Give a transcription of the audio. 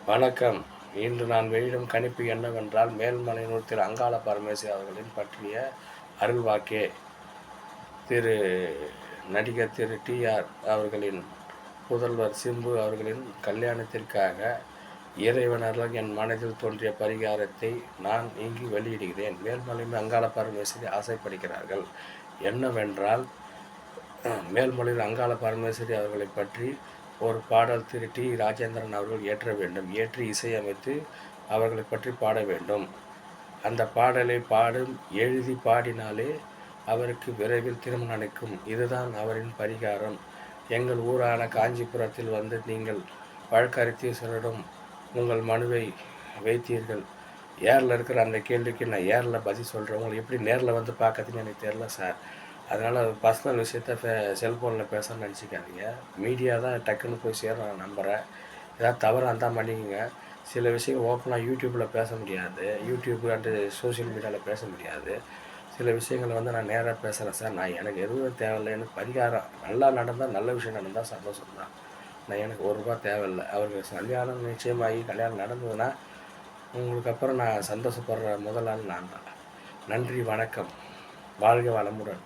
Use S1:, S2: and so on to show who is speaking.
S1: வணக்கம். இன்று நான் வெளியிடும் கணிப்பு என்னவென்றால், மேல்மலையனூர் திரு அங்காள பரமேஸ்வரி அவர்களின் பற்றிய அருள்வாக்கே. நடிகர் திரு டி.ஆர். அவர்களின் புதல்வர் சிம்பு அவர்களின் கல்யாணத்திற்காக இறைவன் அருளால் என் மனதில் தோன்றிய பரிகாரத்தை நான் இங்கு வெளியிடுகிறேன். மேல்மலையனூர் அங்காள பரமேஸ்வரி ஆசைப்படுகிறார்கள். என்னவென்றால், மேல்மலையனூர் அங்காள பரமேஸ்வரி அவர்களை பற்றி ஒரு பாடல் திரு டி. ராஜேந்திரன் அவர்கள் இயற்ற வேண்டும். இயற்றி இசையமைத்து அவர்களை பற்றி பாட வேண்டும். அந்த பாடலை எழுதி பாடினாலே அவருக்கு விரைவில் திருமணம் நடக்கும். இதுதான் அவரின் பரிகாரம். எங்கள் ஊரான காஞ்சிபுரத்தில் வந்து நீங்கள் வழக்கறிஞரிடம் உங்கள் மனுவை வைத்தீர்கள். ஏரில் இருக்கிற அந்த கேள்விக்கு நான் ஏரில் பதில் சொல்கிறேன். உங்களை எப்படி நேரில் வந்து பார்க்கறதுன்னு எனக்கு தெரில சார். அதனால் பர்சனல் விஷயத்த செல்ஃபோனில் பேச நினச்சிக்காதீங்க. மீடியா தான் டக்குன்னு போய் சேரும் நான் நம்புகிறேன். ஏதாவது தவறாக இருந்தால் மன்னிக்குங்க. சில விஷயம் ஓப்பனாக யூடியூப்பில் பேச முடியாது. யூடியூப் அண்டு சோஷியல் மீடியாவில் பேச முடியாது. சில விஷயங்களை வந்து நான் நேராக பேசுகிறேன் சார். எனக்கு எதுவும் தேவையில்லை. எனக்கு பரிகாரம் நல்லா நடந்தால், நல்ல விஷயம் நடந்தால் சந்தோஷம் தான். எனக்கு ₹1 தேவையில்லை. அவருக்கு கல்யாணம் நிச்சயமாகி கல்யாணம் நடந்ததுன்னா உங்களுக்கு அப்புறம் நான் சந்தோஷப்படுற முதல் ஆள் நான் தான். நன்றி, வணக்கம். வாழ்க வளமுடன்.